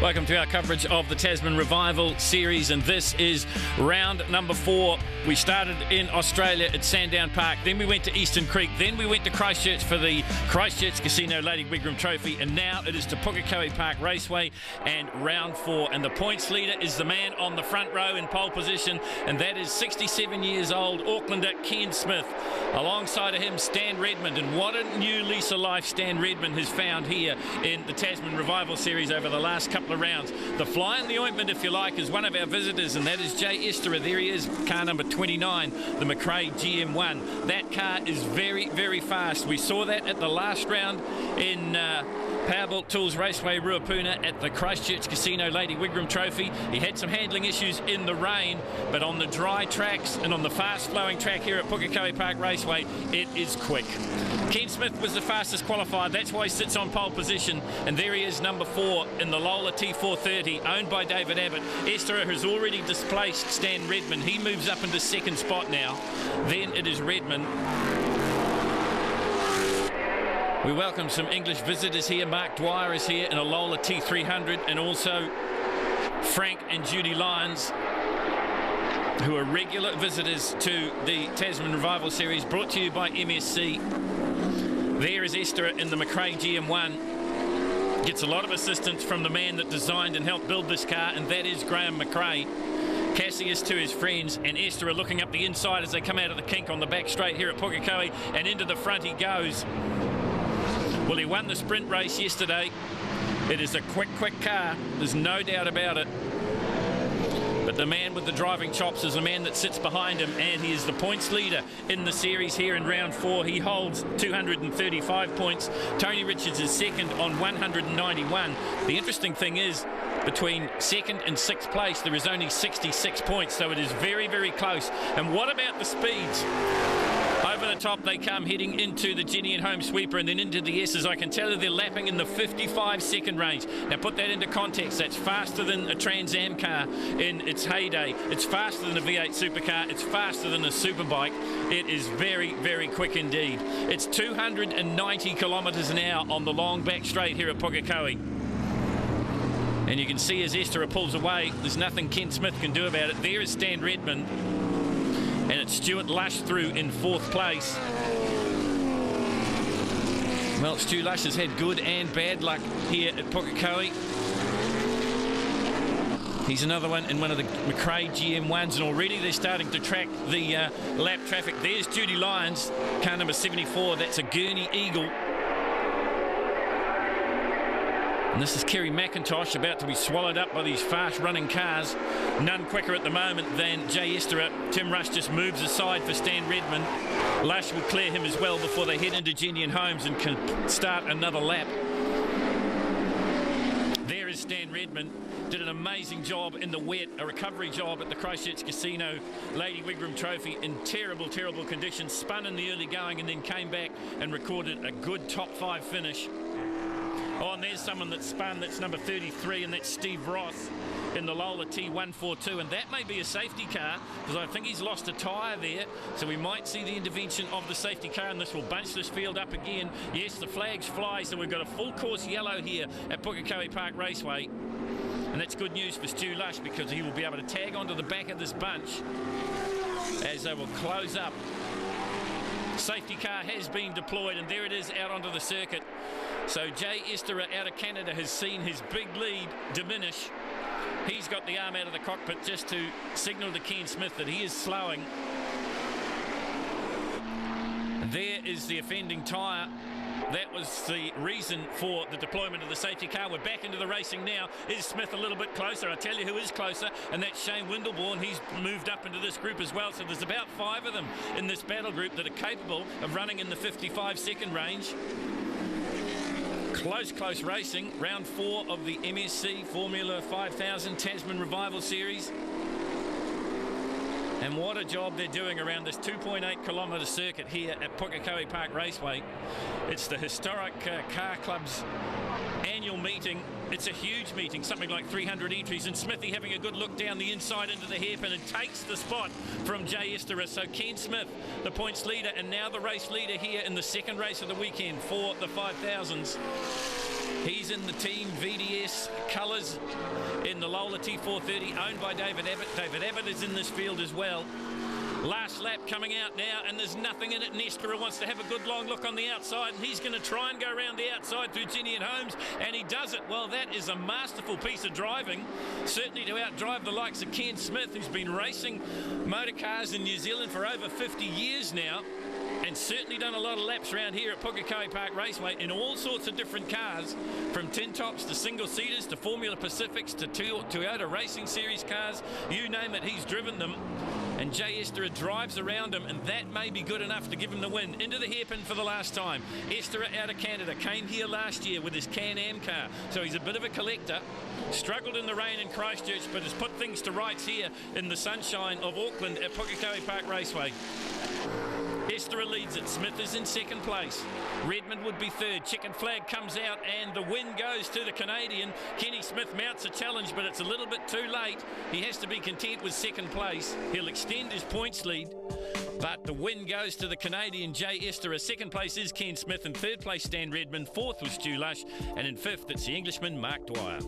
Welcome to our coverage of the Tasman Revival Series, and this is round number 4. We started in Australia at Sandown Park, then we went to Eastern Creek, then we went to Christchurch for the Christchurch Casino Lady Wigram Trophy, and now it is to Pukekohe Park Raceway and round 4. And the points leader is the man on the front row in pole position, and that is 67 years old Aucklander Ken Smith. Alongside of him, Stan Redmond, and what a new lease of life Stan Redmond has found here in the Tasman Revival Series over the last couple of rounds. The fly in the ointment, if you like, is one of our visitors, and that is Jay Esterer. There he is, car number 29, the McRae GM1. That car is very, very fast. We saw that at the last round in Powerbuilt Tools Raceway Ruapuna at the Christchurch Casino Lady Wigram Trophy. He had some handling issues in the rain, but on the dry tracks and on the fast-flowing track here at Pukekohe Park Raceway, it is quick. Ken Smith was the fastest qualified. That's why he sits on pole position. And there he is, number 4 in the Lola T430, owned by David Abbott. Esterer has already displaced Stan Redmond. He moves up into second spot now. Then it is Redmond. We welcome some English visitors here. Mark Dwyer is here in a Lola T300, and also Frank and Judy Lyons, who are regular visitors to the Tasman Revival Series, brought to you by MSC. There is Esterer in the McRae GM1. Gets a lot of assistance from the man that designed and helped build this car, and that is Graham McRae. Cassius to his friends, and Esterer looking up the inside as they come out of the kink on the back straight here at Pukekohe, and into the front he goes. Well, he won the sprint race yesterday. It is a quick car. There's no doubt about it. But the man with the driving chops is the man that sits behind him, and he is the points leader in the series here in round 4. He holds 235 points. Tony Richards is second on 191. The interesting thing is, between second and 6th place, there is only 66 points, so it is very, very close. And what about the speeds? Over the top they come, heading into the Jenny and Home Sweeper and then into the S's. I can tell you they're lapping in the 55-second range. Now put that into context. That's faster than a Trans Am car in its heyday. It's faster than a V8 supercar. It's faster than a superbike. It is very, very quick indeed. It's 290 kilometres an hour on the long back straight here at Pukekohe. And you can see as Esterer pulls away, there's nothing Ken Smith can do about it. There is Stan Redmond. And it's Stuart Lush through in 4th place. Well, Stu Lush has had good and bad luck here at Pukekohe. He's another one in one of the McRae GM1s, and already they're starting to track the lap traffic. There's Judy Lyons, car number 74. That's a Gurney Eagle. And this is Kerry McIntosh, about to be swallowed up by these fast-running cars. None quicker at the moment than Jay Esterer. Tim Rush just moves aside for Stan Redmond. Lush will clear him as well before they head into Jenny and Holmes and can start another lap. There is Stan Redmond. Did an amazing job in the wet, a recovery job at the Christchurch Casino Lady Wigram Trophy in terrible, terrible conditions. Spun in the early going and then came back and recorded a good top 5 finish. Oh, and there's someone that spun, that's number 33, and that's Steve Ross in the Lola T142, and that may be a safety car, because I think he's lost a tyre there, so we might see the intervention of the safety car, and this will bunch this field up again. Yes, the flags fly, so we've got a full course yellow here at Pukekohe Park Raceway, and that's good news for Stu Lush, because he will be able to tag onto the back of this bunch as they will close up. Safety car has been deployed, and there it is out onto the circuit. So Jay Esterer out of Canada has seen his big lead diminish. He's got the arm out of the cockpit just to signal to Ken Smith that he is slowing. There is the offending tyre. That was the reason for the deployment of the safety car. We're back into the racing now. Is Smith a little bit closer? I tell you who is closer, and that's Shane Windleborn. He's moved up into this group as well. So there's about 5 of them in this battle group that are capable of running in the 55-second range. Close racing. Round 4 of the MSC Formula 5000 Tasman Revival Series. And what a job they're doing around this 2.8 kilometre circuit here at Pukekohe Park Raceway. It's the historic car club's annual meeting. It's a huge meeting, something like 300 entries, and Smithy having a good look down the inside into the hairpin and takes the spot from Jay Esterer. So Ken Smith, the points leader, and now the race leader here in the second race of the weekend for the 5000s. He's in the Team VDS colours in the Lola T430, owned by David Abbott. David Abbott is in this field as well. Last lap coming out now, and there's nothing in it. Nespera wants to have a good long look on the outside, and he's going to try and go around the outside through Jenny and Holmes, and he does it. Well, that is a masterful piece of driving, certainly to outdrive the likes of Ken Smith, who's been racing motor cars in New Zealand for over 50 years now, and certainly done a lot of laps around here at Pukekohe Park Raceway in all sorts of different cars, from tin tops to single-seaters to Formula Pacifics to Toyota Racing Series cars. You name it, he's driven them. And Jay Estera drives around him, and that may be good enough to give him the win. Into the hairpin for the last time. Estera out of Canada, came here last year with his Can-Am car, so he's a bit of a collector. Struggled in the rain in Christchurch, but has put things to rights here in the sunshine of Auckland at Pukekohe Park Raceway. Estera leads it. Smith is in second place. Redmond would be third. Chicken flag comes out, and the win goes to the Canadian. Kenny Smith mounts a challenge, but it's a little bit too late. He has to be content with second place. He'll extend his points lead, but the win goes to the Canadian Jay Estera. Second place is Ken Smith. In third place, Stan Redmond. Fourth was Stu Lush. And in fifth, it's the Englishman Mark Dwyer.